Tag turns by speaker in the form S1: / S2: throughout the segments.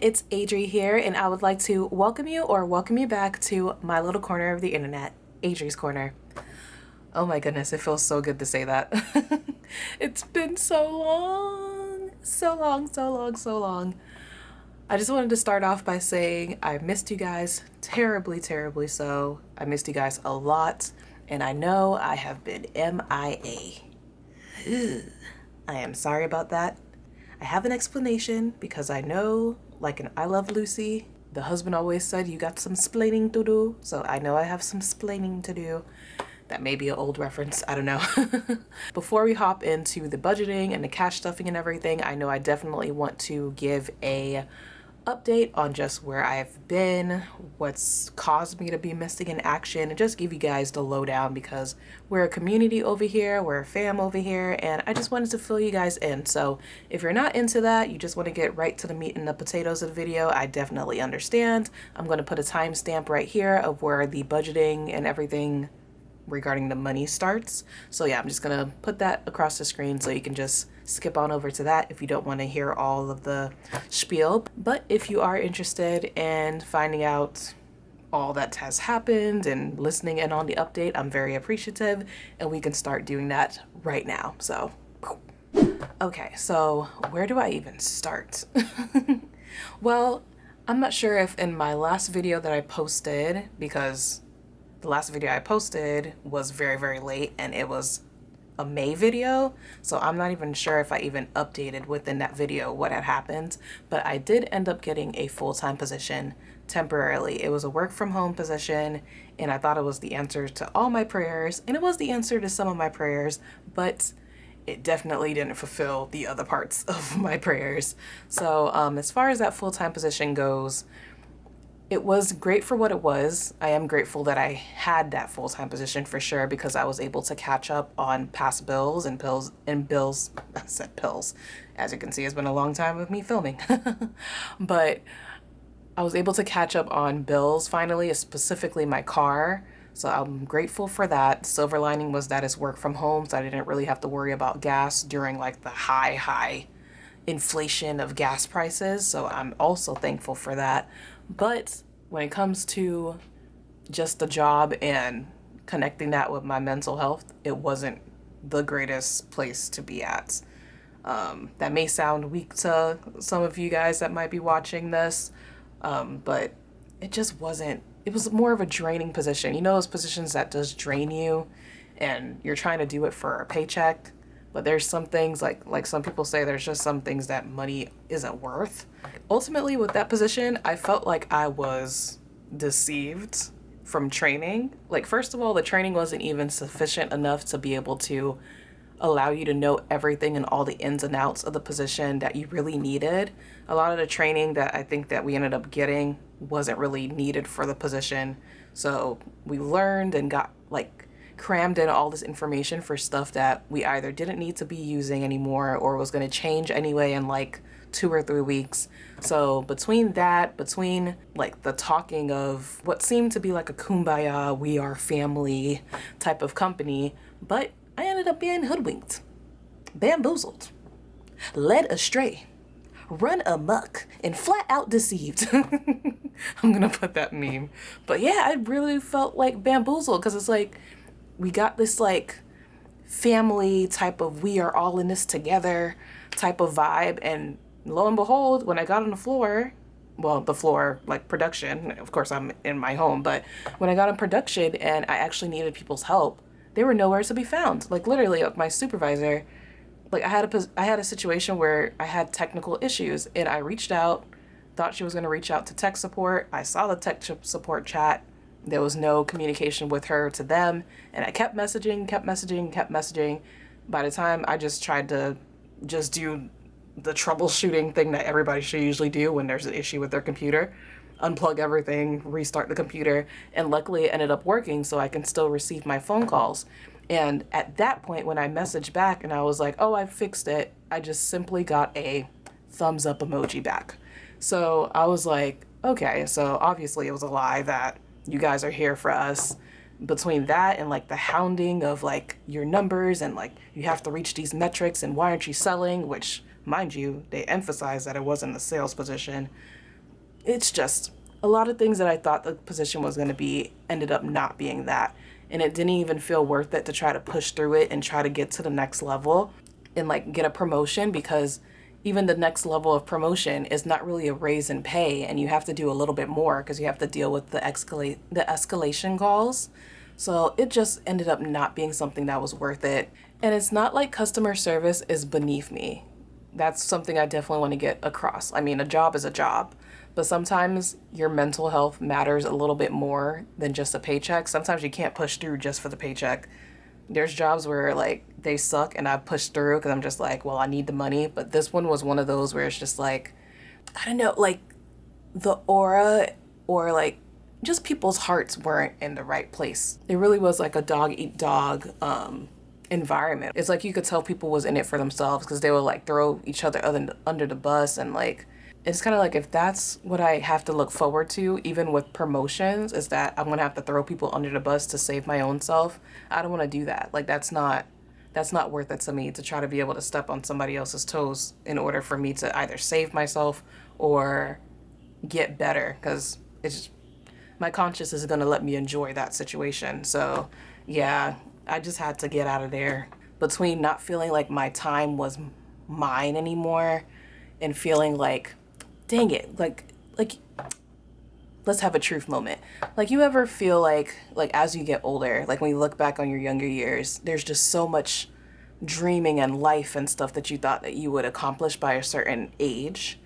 S1: it's Adri here, and I would like to welcome you back to my little corner of the internet, Adri's Corner. Oh my goodness, it feels so good to say that. It's been so long, so long, so long, so long. I just wanted to start off by saying I missed you guys terribly, terribly so. I missed you guys a lot, and I know I have been MIA. I am sorry about that. I have an explanation because I know, like in I Love Lucy, the husband always said you got some splaining to do. So I know I have some splaining to do. That may be an old reference, I don't know. Before we hop into the budgeting and the cash stuffing and everything, I know I definitely want to give a update on just where I've been, what's caused me to be missing in action, and just give you guys the lowdown because we're a community over here, we're a fam over here, and I just wanted to fill you guys in. So if you're not into that, you just want to get right to the meat and the potatoes of the video, I definitely understand. I'm going to put a timestamp right here of where the budgeting and everything regarding the money starts. So yeah, I'm just gonna put that across the screen so you can just skip on over to that if you don't want to hear all of the spiel. But if you are interested in finding out all that has happened and listening in on the update, I'm very appreciative, and we can start doing that right now. So okay, so where do I even start? Well, I'm not sure if in my last video that I posted, because the last video I posted was very, very late and it was a May video. So I'm not even sure if I even updated within that video what had happened, but I did end up getting a full-time position temporarily. It was a work from home position and I thought it was the answer to all my prayers, and it was the answer to some of my prayers, but it definitely didn't fulfill the other parts of my prayers. So as far as that full-time position goes, it was great for what it was. I am grateful that I had that full-time position for sure, because I was able to catch up on past bills and bills. I said pills. As you can see, it's been a long time with me filming. But I was able to catch up on bills finally, specifically my car. So I'm grateful for that. Silver lining was that it's work from home, so I didn't really have to worry about gas during like the high inflation of gas prices. So I'm also thankful for that. But when it comes to just the job and connecting that with my mental health, it wasn't the greatest place to be at. That may sound weak to some of you guys that might be watching this, but it just wasn't. It was more of a draining position. You know, those positions that does drain you and you're trying to do it for a paycheck. But there's some things, like some people say, there's just some things that money isn't worth. Ultimately, with that position, I felt like I was deceived from training. Like, first of all, the training wasn't even sufficient enough to be able to allow you to know everything and all the ins and outs of the position that you really needed. A lot of the training that I think that we ended up getting wasn't really needed for the position. So we learned and got crammed in all this information for stuff that we either didn't need to be using anymore or was going to change anyway in like 2 or 3 weeks. So between like the talking of what seemed to be like a kumbaya, we are family type of company, but I ended up being hoodwinked, bamboozled, led astray, run amok, and flat out deceived. I'm gonna put that meme. But yeah, I really felt like bamboozled, because it's like we got this like family type of we are all in this together type of vibe, and lo and behold, when I got on the floor, like production, of course I'm in my home, but when I got on production and I actually needed people's help, they were nowhere to be found. Like literally, like my supervisor, like I had a situation where I had technical issues and I reached out, thought she was going to reach out to tech support. I saw the tech support chat. There was no communication with her to them, and I kept messaging. By the time I just tried to just do the troubleshooting thing that everybody should usually do when there's an issue with their computer, unplug everything, restart the computer, and luckily it ended up working so I can still receive my phone calls. And at that point, when I messaged back and I was like, oh, I fixed it, I just simply got a thumbs up emoji back. So I was like, okay, so obviously it was a lie that you guys are here for us. Between that and like the hounding of like your numbers and like you have to reach these metrics and why aren't you selling, which mind you, they emphasized that it wasn't a sales position. it's just a lot of things that I thought the position was going to be ended up not being that. And it didn't even feel worth it to try to push through it and try to get to the next level and like get a promotion, because even the next level of promotion is not really a raise in pay, and you have to do a little bit more because you have to deal with the escalation calls. So it just ended up not being something that was worth it. And it's not like customer service is beneath me. That's something I definitely want to get across. I mean, a job is a job, but sometimes your mental health matters a little bit more than just a paycheck. Sometimes you can't push through just for the paycheck. There's jobs where like they suck and I push through because I'm just like, well, I need the money. But this one was one of those where it's just like, I don't know, like the aura or like just people's hearts weren't in the right place. It really was like a dog eat dog environment. It's like you could tell people was in it for themselves because they would like throw each other under the bus, and like it's kind of like, if that's what I have to look forward to, even with promotions, is that I'm gonna have to throw people under the bus to save my own self. I don't want to do that. Like that's not worth it to me, to try to be able to step on somebody else's toes in order for me to either save myself or get better, because it's just, my conscience is going to let me enjoy that situation. So yeah, I just had to get out of there. Between not feeling like my time was mine anymore and feeling like, dang it, like let's have a truth moment. Like, you ever feel like as you get older, like when you look back on your younger years, there's just so much dreaming and life and stuff that you thought that you would accomplish by a certain age.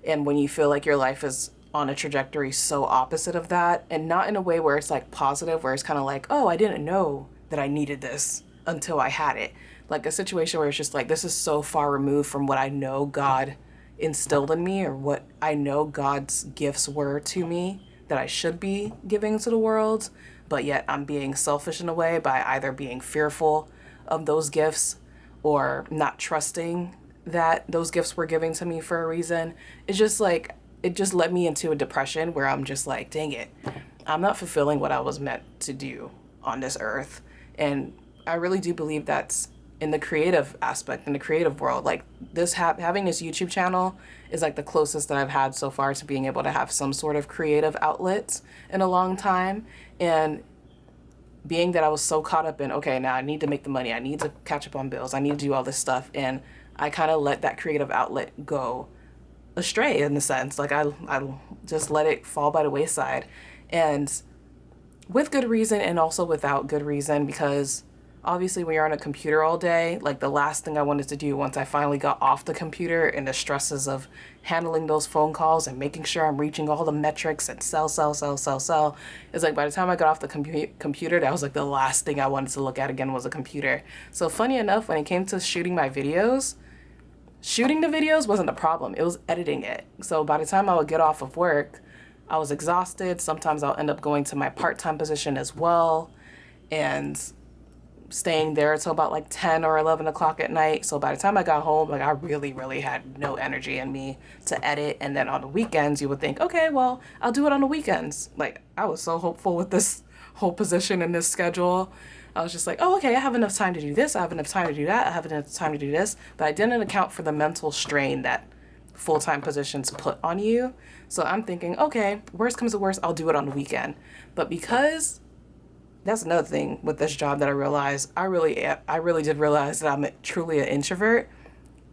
S1: And when you feel like your life is on a trajectory so opposite of that, and not in a way where it's like positive, where it's kind of like, oh, I didn't know that I needed this until I had it. Like a situation where it's just like, this is so far removed from what I know God instilled in me, or what I know God's gifts were to me that I should be giving to the world, but yet I'm being selfish in a way by either being fearful of those gifts or not trusting that those gifts were given to me for a reason. It's just like, it just led me into a depression where I'm just like, dang it, I'm not fulfilling what I was meant to do on this earth. And I really do believe that's in the creative aspect, in the creative world. Like this, having this YouTube channel is like the closest that I've had so far to being able to have some sort of creative outlets in a long time. And being that I was so caught up in, okay, now I need to make the money, I need to catch up on bills, I need to do all this stuff. And I kind of let that creative outlet go astray in the sense, like I just let it fall by the wayside, and with good reason and also without good reason, because obviously when you're on a computer all day, like the last thing I wanted to do once I finally got off the computer and the stresses of handling those phone calls and making sure I'm reaching all the metrics and sell is like, by the time I got off the computer, that was like the last thing I wanted to look at again was a computer. So funny enough, when it came to shooting the videos wasn't the problem. It was editing it. So by the time I would get off of work, I was exhausted. Sometimes I'll end up going to my part-time position as well and staying there until about like 10 or 11 o'clock at night. So by the time I got home, like I really had no energy in me to edit. And then on the weekends, you would think, okay, well, I'll do it on the weekends. Like I was so hopeful with this whole position and this schedule. I was just like, oh, okay, I have enough time to do this. I have enough time to do that. I have enough time to do this. But I didn't account for the mental strain that full-time positions put on you. So I'm thinking, okay, worst comes to worst, I'll do it on the weekend. But because that's another thing with this job that I realized, I really did realize that I'm truly an introvert.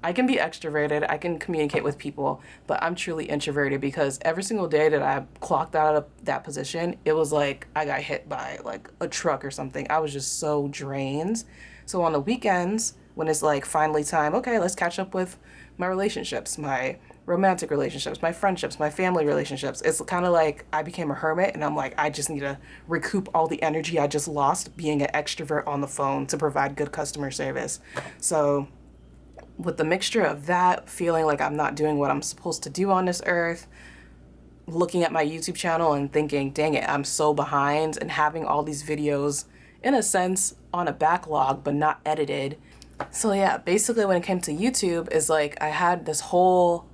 S1: I can be extroverted, I can communicate with people, but I'm truly introverted, because every single day that I clocked out of that position, it was like I got hit by like a truck or something. I was just so drained. So on the weekends, when it's like finally time, okay, let's catch up with my relationships, my romantic relationships, my friendships, my family relationships. It's kind of like I became a hermit, and I'm like, I just need to recoup all the energy I just lost being an extrovert on the phone to provide good customer service. So with the mixture of that, feeling like I'm not doing what I'm supposed to do on this earth, looking at my YouTube channel and thinking, dang it, I'm so behind, and having all these videos, in a sense, on a backlog, but not edited. So yeah, basically when it came to YouTube, is like I had this whole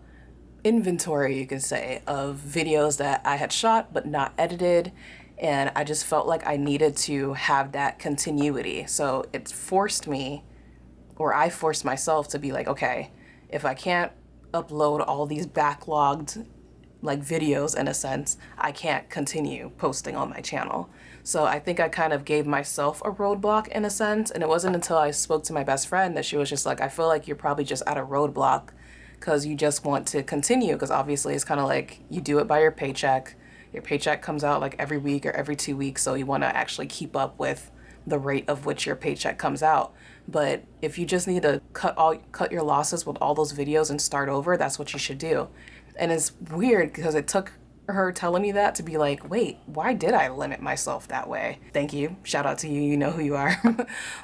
S1: inventory, you could say, of videos that I had shot but not edited, and I just felt like I needed to have that continuity. So it forced me, or I forced myself to be like, okay, if I can't upload all these backlogged like videos in a sense, I can't continue posting on my channel. So I think I kind of gave myself a roadblock in a sense. And it wasn't until I spoke to my best friend that she was just like, I feel like you're probably just at a roadblock because you just want to continue. Because obviously it's kind of like you do it by your paycheck. Your paycheck comes out like every week or every 2 weeks. So you want to actually keep up with the rate of which your paycheck comes out. But if you just need to cut your losses with all those videos and start over, that's what you should do. And it's weird because it took her telling me that to be like, wait, why did I limit myself that way? Thank you. Shout out to you. You know who you are.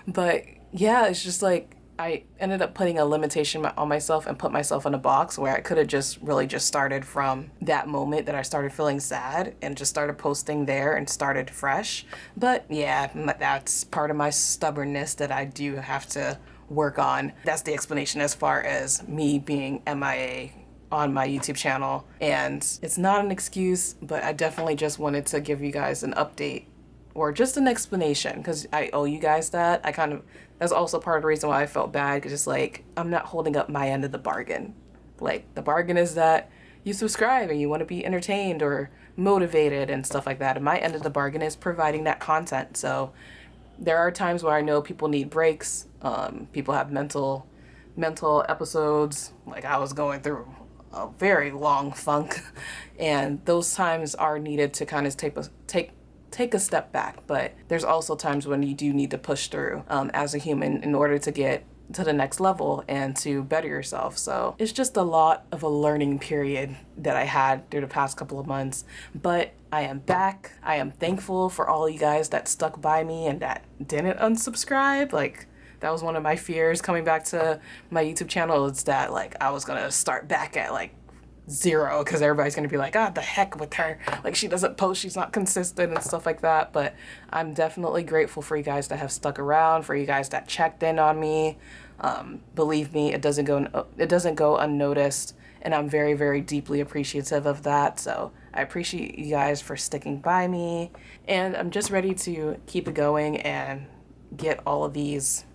S1: But yeah, it's just like I ended up putting a limitation on myself and put myself in a box where I could have just really just started from that moment that I started feeling sad and just started posting there and started fresh. But yeah, that's part of my stubbornness that I do have to work on. That's the explanation as far as me being MIA on my YouTube channel. And it's not an excuse, but I definitely just wanted to give you guys an update or just an explanation because I owe you guys that. That's also part of the reason why I felt bad because it's like I'm not holding up my end of the bargain. Like the bargain is that you subscribe and you want to be entertained or motivated and stuff like that. And my end of the bargain is providing that content. So there are times where I know people need breaks. People have mental episodes. Like I was going through a very long funk, and those times are needed to kind of take a step back. But there's also times when you do need to push through as a human in order to get to the next level and to better yourself. So it's just a lot of a learning period that I had through the past couple of months, but I am back. I am thankful for all you guys that stuck by me and that didn't unsubscribe. Like that was one of my fears coming back to my YouTube channel. It's that like I was gonna start back at like 0 because everybody's gonna be like, ah, the heck with her. Like she doesn't post, she's not consistent and stuff like that. But I'm definitely grateful for you guys that have stuck around, for you guys that checked in on me. Believe me, it doesn't go unnoticed, and I'm very, very deeply appreciative of that. So I appreciate you guys for sticking by me, and I'm just ready to keep it going and get all of these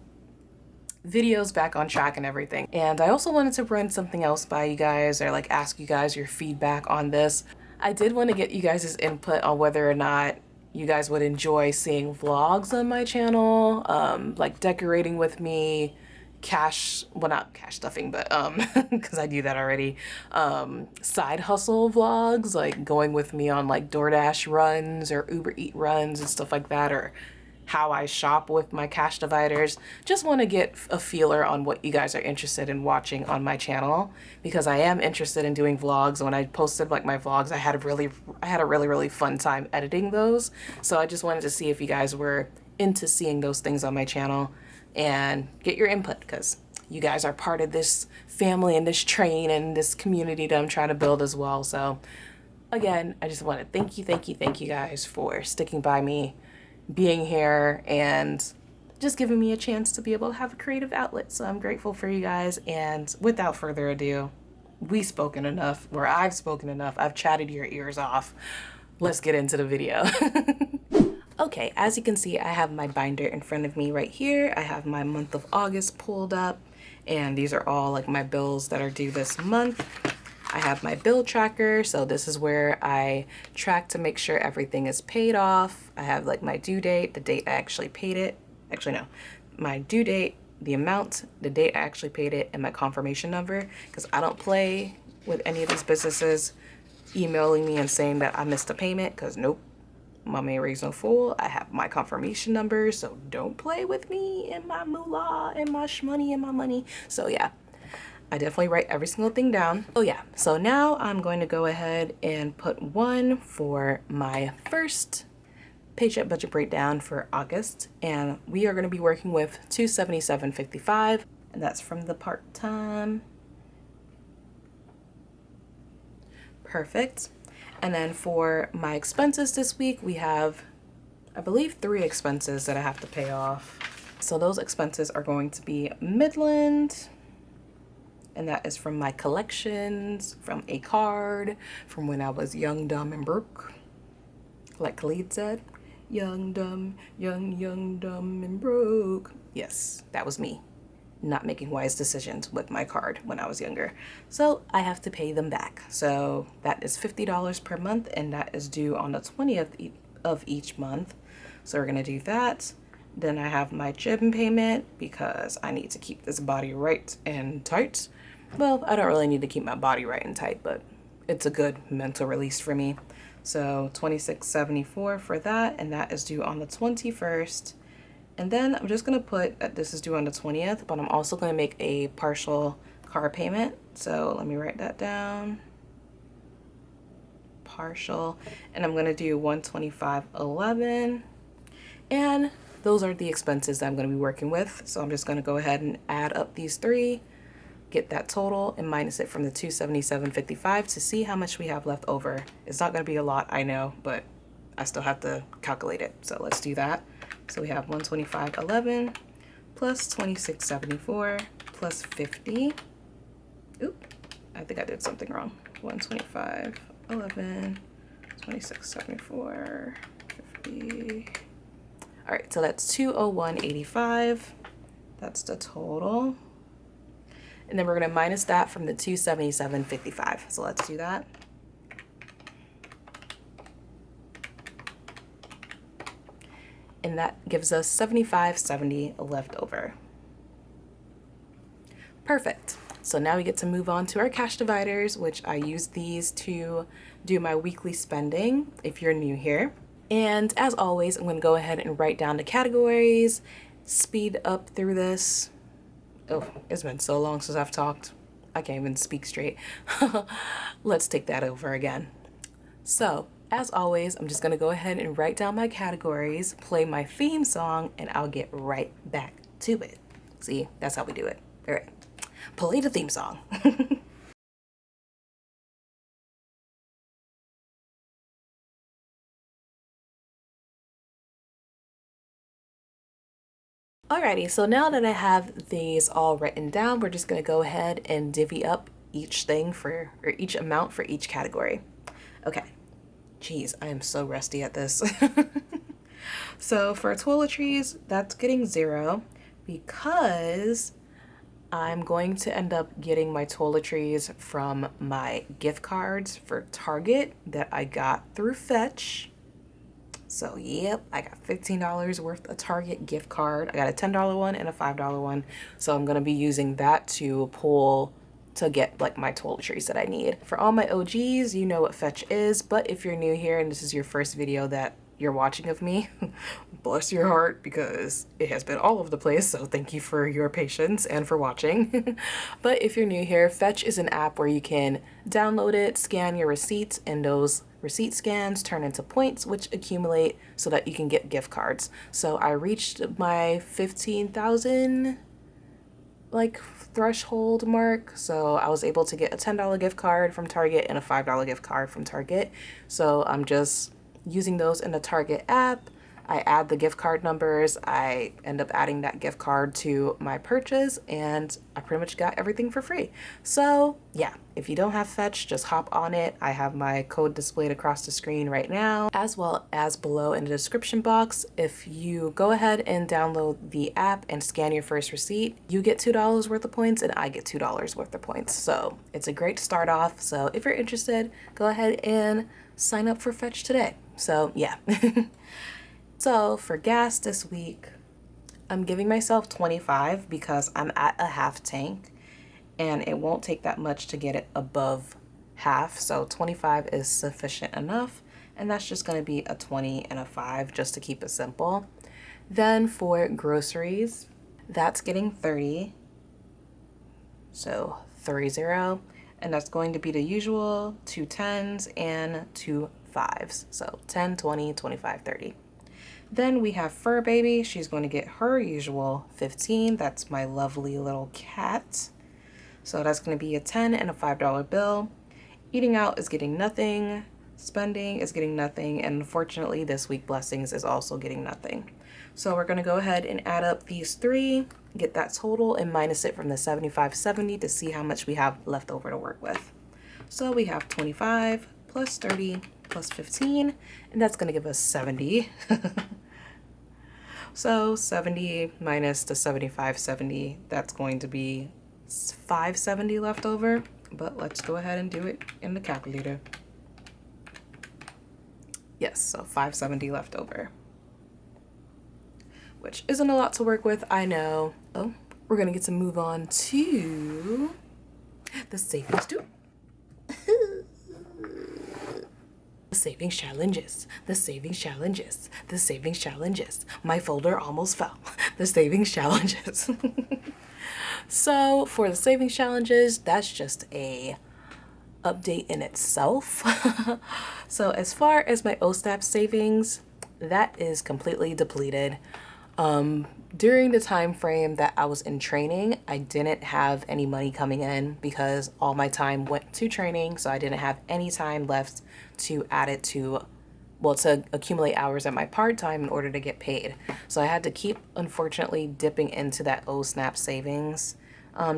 S1: videos back on track and everything. And I also wanted to run something else by you guys or like ask you guys your feedback on this. I did want to get you guys' input on whether or not you guys would enjoy seeing vlogs on my channel, like decorating with me, not cash stuffing, but because I do that already, side hustle vlogs, like going with me on like DoorDash runs or Uber Eat runs and stuff like that, or how I shop with my cash dividers. Just want to get a feeler on what you guys are interested in watching on my channel, because I am interested in doing vlogs. When I posted like my vlogs, I had a really fun time editing those. So I just wanted to see if you guys were into seeing those things on my channel and get your input, because you guys are part of this family and this train and this community that I'm trying to build as well. So again, I just want to thank you guys for sticking by me, being here, and just giving me a chance to be able to have a creative outlet. So I'm grateful for you guys. And without further ado, I've spoken enough. I've chatted your ears off. Let's get into the video. Okay, as you can see, I have my binder in front of me right here. I have my month of August pulled up, and these are all like my bills that are due this month. I have my bill tracker, so this is where I track to make sure everything is paid off. I have like my due date, the date I actually paid it. Actually, no, my due date, the amount, the date I actually paid it, and my confirmation number, because I don't play with any of these businesses emailing me and saying that I missed a payment, because nope, Mommy raised no fool. I have my confirmation number, so don't play with me and my moolah and my shmoney and my money. So yeah, I definitely write every single thing down. Oh yeah, so now I'm going to go ahead and put one for my first paycheck budget breakdown for August, and we are going to be working with $277.55, and that's from the part-time. Perfect. And then for my expenses this week, we have, I believe, 3 expenses that I have to pay off. So those expenses are going to be Midland, and that is from my collections, from a card, from when I was young, dumb, and broke. Like Khalid said, young, dumb, and broke. Yes, that was me. not making wise decisions with my card when I was younger. So I have to pay them back. So that is $50 per month, and that is due on the 20th of each month. So we're gonna do that. Then I have my gym payment because I need to keep this body right and tight. Well, I don't really need to keep my body right and tight, but it's a good mental release for me. So $26.74 for that, and that is due on the 21st. And then I'm just gonna put that this is due on the 20th, but I'm also gonna make a partial car payment. So let me write that down. Partial, and I'm gonna do $125.11. And those are the expenses that I'm gonna be working with. So I'm just gonna go ahead and add up these three, get that total, and minus it from the $277.55 to see how much we have left over. It's not gonna be a lot, I know, but I still have to calculate it. So let's do that. So we have $125.11 plus $26.74 plus 50. Oop, I think I did something wrong. $125.11, $26.74, 50. All right, so that's $201.85. That's the total. And then we're gonna minus that from the $277.55. So let's do that. And that gives us $75.70 left over. Perfect. So now we get to move on to our cash dividers, which I use these to do my weekly spending if you're new here. And as always, I'm going to go ahead and write down the categories, speed up through this. Oh, it's been so long since I've talked. I can't even speak straight. Let's take that over again. So, as always, I'm just going to go ahead and write down my categories, play my theme song, and I'll get right back to it. See, that's how we do it. All right, play the theme song. Alrighty, so now that I have these all written down, we're just going to go ahead and divvy up each thing or each amount for each category. Okay. Jeez, I am so rusty at this. So for toiletries, that's getting 0 because I'm going to end up getting my toiletries from my gift cards for Target that I got through Fetch. So yep, I got $15 worth of Target gift card. I got a $10 one and a $5 one. So I'm gonna be using that to pull to get like my toiletries that I need. For all my OGs, you know what Fetch is, but if you're new here and this is your first video that you're watching of me, bless your heart because it has been all over the place, so thank you for your patience and for watching. But if you're new here, Fetch is an app where you can download it, scan your receipts, and those receipt scans turn into points which accumulate so that you can get gift cards. So I reached my 15,000 like threshold mark, so I was able to get a $10 gift card from Target and a $5 gift card from Target. So I'm just using those in the Target app. I add the gift card numbers, I end up adding that gift card to my purchase, and I pretty much got everything for free. So yeah, if you don't have Fetch, just hop on it. I have my code displayed across the screen right now, as well as below in the description box. If you go ahead and download the app and scan your first receipt, you get $2 worth of points and I get $2 worth of points. So it's a great start off. So if you're interested, go ahead and sign up for Fetch today. So yeah. So for gas this week, I'm giving myself 25 because I'm at a half tank and it won't take that much to get it above half. So 25 is sufficient enough. And that's just going to be a 20 and a 5 just to keep it simple. Then for groceries, that's getting 30. So 30. And that's going to be the usual 2 10s and 2 5s. So 10, 20, 25, 30. Then we have Fur Baby. She's going to get her usual 15. That's my lovely little cat. So that's going to be a 10 and a $5 bill. Eating out is getting nothing. Spending is getting nothing. And unfortunately, this week Blessings is also getting nothing. So we're going to go ahead and add up these three, get that total, and minus it from the 75.70 to see how much we have left over to work with. So we have 25 plus 30 plus 15, and that's going to give us 70. So 70 minus the 75.70, that's going to be 570 left over, but let's go ahead and do it in the calculator. Yes, so 570 left over, which isn't a lot to work with, I know. Oh, we're gonna get to move on to the savings too. The savings challenges, the savings challenges, the savings challenges. My folder almost fell. The savings challenges. So for the savings challenges, that's just a update in itself. So as far as my OSNAP savings, that is completely depleted. During the time frame that I was in training, I didn't have any money coming in because all my time went to training, so I didn't have any time left to add it to, well, to accumulate hours at my part-time in order to get paid. So I had to keep, unfortunately, dipping into that OSNAP savings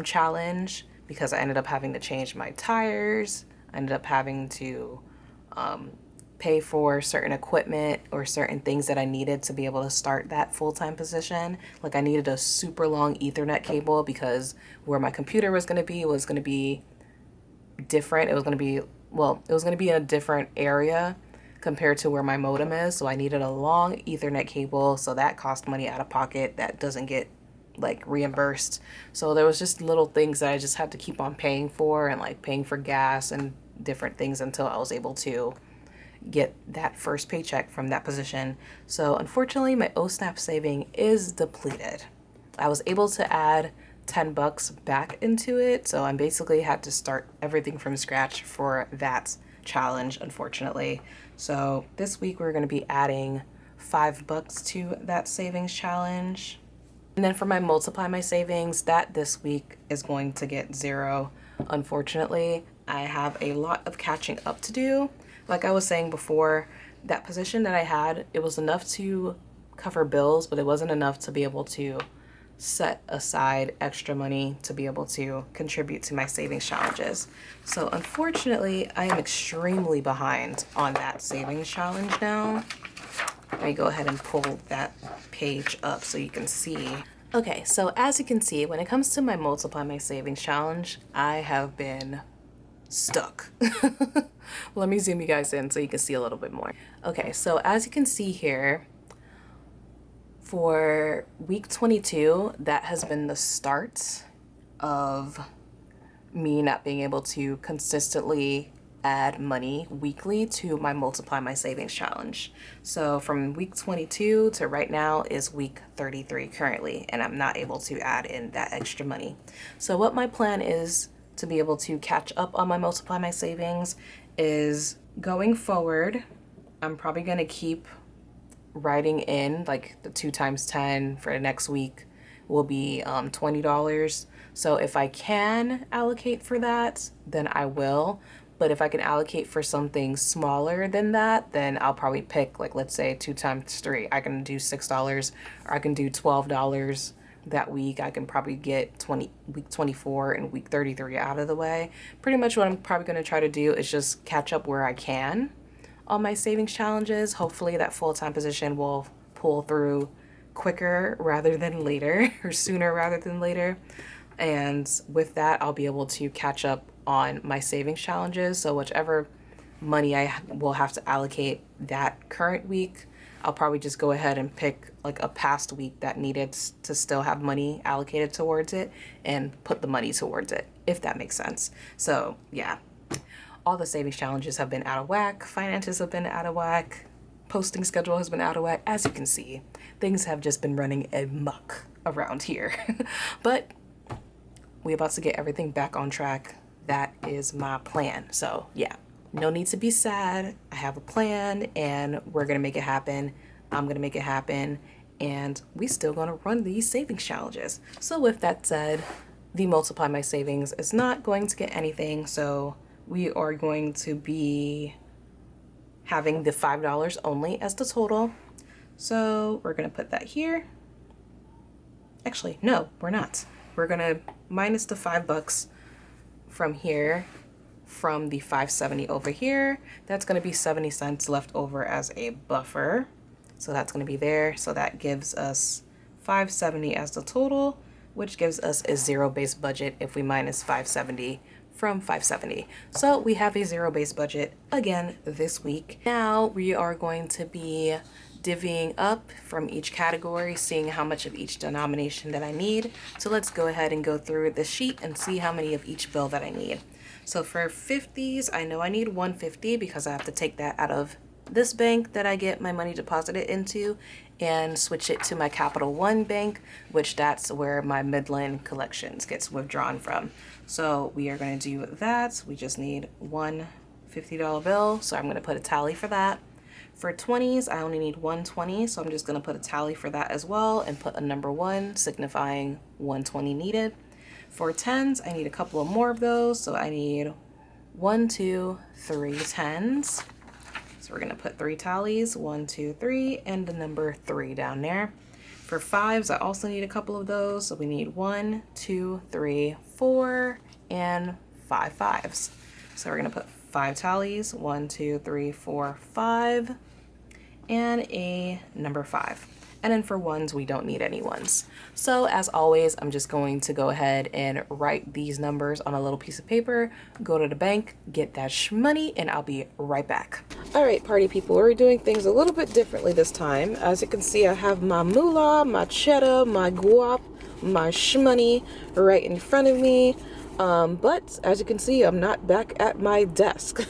S1: challenge because I ended up having to change my tires. I ended up having to pay for certain equipment or certain things that I needed to be able to start that full-time position. Like I needed a super long Ethernet cable because where my computer was going to be different. It was going to be, well, it was going to be in a different area compared to where my modem is. So I needed a long Ethernet cable. So that cost money out of pocket. That doesn't get like reimbursed. So there was just little things that I just had to keep on paying for, and like paying for gas and different things until I was able to get that first paycheck from that position. So unfortunately, my OSNAP saving is depleted. I was able to add $10 back into it, so I basically had to start everything from scratch for that challenge, unfortunately. So this week we're going to be adding $5 to that savings challenge. And then for my multiply my savings, that this week is going to get 0. Unfortunately, I have a lot of catching up to do. Like I was saying before, that position that I had, it was enough to cover bills, but it wasn't enough to be able to set aside extra money to be able to contribute to my savings challenges. So unfortunately, I am extremely behind on that savings challenge now. Let me go ahead and pull that page up so you can see. Okay, so as you can see, when it comes to my multiply my savings challenge, I have been stuck. Let me zoom you guys in so you can see a little bit more. Okay, so as you can see here, for week 22, that has been the start of me not being able to consistently add money weekly to my multiply my savings challenge. So from week 22 to right now is week 33 currently, and I'm not able to add in that extra money. So what my plan is to be able to catch up on my multiply my savings is going forward, I'm probably going to keep writing in like the 2 times 10 for the next week will be $20. So if I can allocate for that, then I will. But if I can allocate for something smaller than that, then I'll probably pick, like, let's say 2 times 3. I can do $6, or I can do $12 that week. I can probably get week 24 and week 33 out of the way. Pretty much what I'm probably going to try to do is just catch up where I can on my savings challenges. Hopefully that full-time position will pull through quicker rather than later, or sooner rather than later. And with that, I'll be able to catch up on my savings challenges. So whichever money I will have to allocate that current week, I'll probably just go ahead and pick like a past week that needed to still have money allocated towards it and put the money towards it, if that makes sense. So yeah, all the savings challenges have been out of whack. Finances have been out of whack. Posting schedule has been out of whack. As you can see, things have just been running amok around here. But we're about to get everything back on track. That is my plan. So yeah, no need to be sad. I have a plan and we're going to make it happen. I'm going to make it happen. And we still going to run these savings challenges. So with that said, the multiply my savings is not going to get anything. So we are going to be having the $5 only as the total. So we're going to put that here. Actually, no, we're not. We're going to minus the $5 from here, from the 570 over here. That's going to be 70 cents left over as a buffer. So that's going to be there. So that gives us 570 as the total, which gives us a zero-based budget if we minus 570 from 570. So we have a zero-based budget again this week. Now we are going to be divvying up from each category, seeing how much of each denomination that I need. So let's go ahead and go through the sheet and see how many of each bill that I need. So for 50s, I know I need 150 because I have to take that out of this bank that I get my money deposited into and switch it to my Capital One bank, which that's where my Midland Collections gets withdrawn from. So we are going to do that. We just need one $50 bill. So I'm going to put a tally for that. For 20s, I only need 120, so I'm just going to put a tally for that as well and put a number 1 signifying 120 needed. For 10s, I need a couple of more of those, so I need 1, 2, 3 10s. So we're going to put 3 tallies, 1, 2, 3, and the number 3 down there. For 5s, I also need a couple of those, so we need 1, 2, 3, 4, and 5 5s. So we're going to put 5 tallies, 1, 2, 3, 4, 5, and a number 5. And then for 1s, we don't need any 1s. So as always, I'm just going to go ahead and write these numbers on a little piece of paper, go to the bank, get that money, and I'll be right back. All right, party people, we're doing things a little bit differently this time. As you can see, I have my moolah, my cheddar, my guap, my shmoney right in front of me. But as you can see, I'm not back at my desk.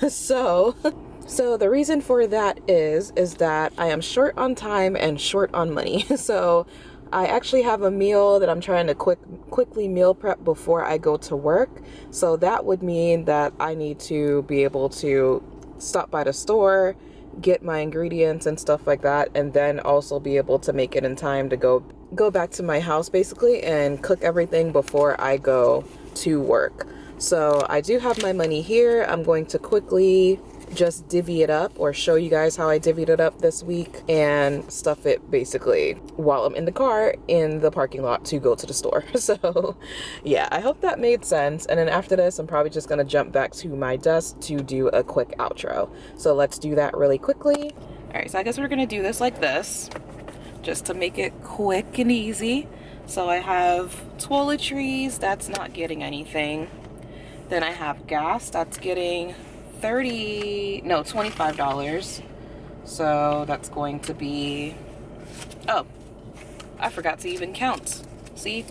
S1: So the reason for that is that I am short on time and short on money. So I actually have a meal that I'm trying to quickly meal prep before I go to work. So that would mean that I need to be able to stop by the store, get my ingredients and stuff like that, and then also be able to make it in time to go back to my house basically and cook everything before I go to work. So I do have my money here. I'm going to quickly just divvy it up or show you guys how I divvied it up this week and stuff it basically while I'm in the car in the parking lot to go to the store. So yeah, I hope that made sense. And then after this, I'm probably just gonna jump back to my desk to do a quick outro. So let's do that really quickly. All right, so I guess we're gonna do this like this, just to make it quick and easy. So I have toiletries, that's not getting anything. Then I have gas, that's getting $25. So that's going to be, oh, I forgot to even count. See,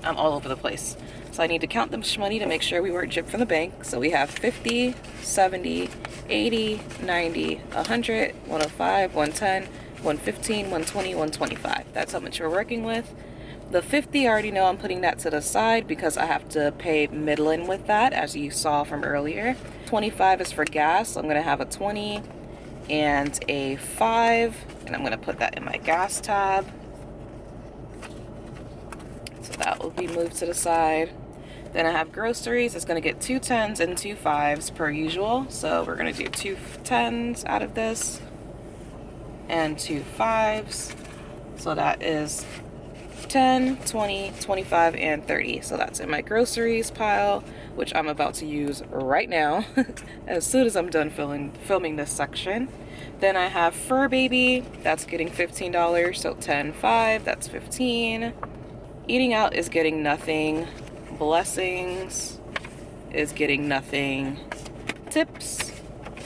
S1: I'm all over the place. So I need to count the money to make sure we weren't gypped from the bank. So we have 50, 70, 80, 90, 100, 105, 110, 115, 120, 125. That's how much we're working with. The 50, I already know I'm putting that to the side because I have to pay Midland with that, as you saw from earlier. 25 is for gas, so I'm going to have a 20 and a 5, and I'm going to put that in my gas tab. So that will be moved to the side. Then I have groceries. It's going to get 2 10s and 2 5s per usual. So we're going to do 2 10s out of this and 2 5s. So that is 10, 20, 25, and 30. So that's in my groceries pile, which I'm about to use right now as soon as I'm done filming this section. Then I have Fur Baby, that's getting $15, so 10, 5, that's 15. Eating out is getting nothing. Blessings is getting nothing. Tips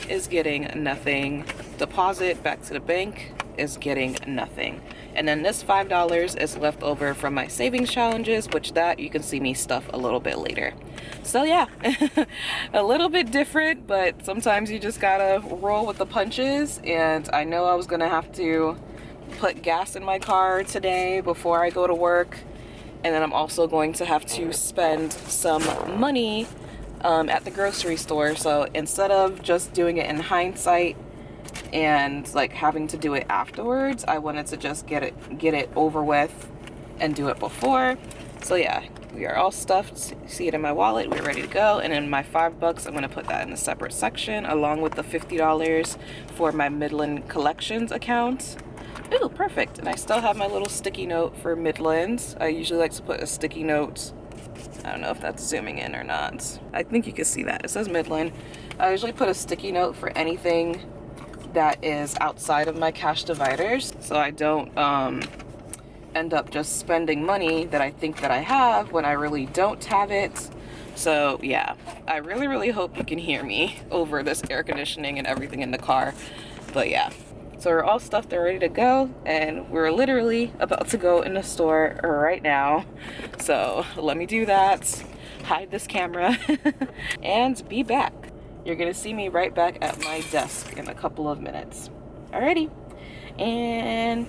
S1: is getting nothing. Deposit back to the bank is getting nothing. And then this $5 is left over from my savings challenges, which that you can see me stuff a little bit later. So yeah, a little bit different, but sometimes you just gotta roll with the punches. And I know I was gonna have to put gas in my car today before I go to work. And then I'm also going to have to spend some money at the grocery store. So instead of just doing it in hindsight and like having to do it afterwards, I wanted to just get it over with and do it before. So yeah, we are all stuffed. See it in my wallet, we're ready to go. And then my $5, I'm gonna put that in a separate section along with the $50 for my Midland Collections account. Ooh, perfect. And I still have my little sticky note for Midlands. I usually like to put a sticky note. I don't know if that's zooming in or not. I think you can see that. It says Midland. I usually put a sticky note for anything that is outside of my cash dividers, so I don't end up just spending money that I think that I have when I really don't have it. So yeah, I really hope you can hear me over this air conditioning and everything in the car. But yeah, so we're all stuffed and ready to go, and we're literally about to go in the store right now. So let me do that, hide this camera, and be back. You're gonna see me right back at my desk in a couple of minutes. Alrighty, and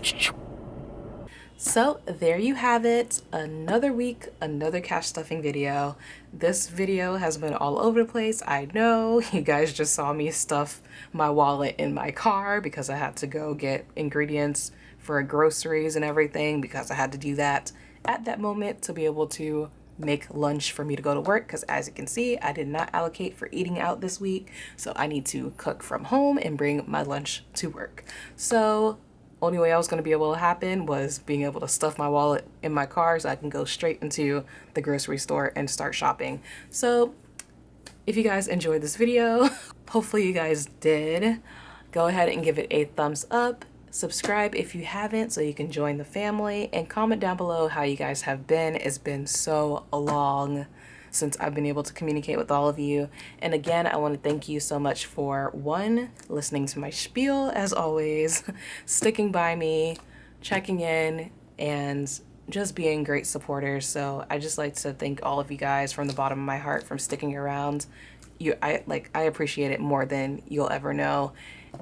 S1: so there you have it, another week, another cash stuffing video. This video has been all over the place. I know you guys just saw me stuff my wallet in my car because I had to go get ingredients for groceries and everything, because I had to do that at that moment to be able to make lunch for me to go to work, because as you can see, I did not allocate for eating out this week, so I need to cook from home and bring my lunch to work. So only way I was going to be able to happen was being able to stuff my wallet in my car so I can go straight into the grocery store and start shopping. So if you guys enjoyed this video, hopefully you guys did, go ahead and give it a thumbs up. Subscribe if you haven't so you can join the family, and comment down below how you guys have been. It's been so long since I've been able to communicate with all of you. And again, I want to thank you so much for, one, listening to my spiel as always, sticking by me, checking in, and just being great supporters. So I just like to thank all of you guys from the bottom of my heart from sticking around. I appreciate it more than you'll ever know.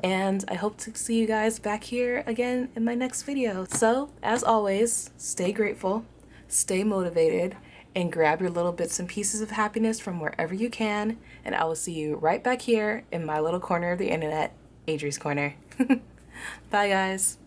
S1: And I hope to see you guys back here again in my next video. So as always, stay grateful, stay motivated, and grab your little bits and pieces of happiness from wherever you can. And I will see you right back here in my little corner of the internet, Adri's Corner. Bye guys.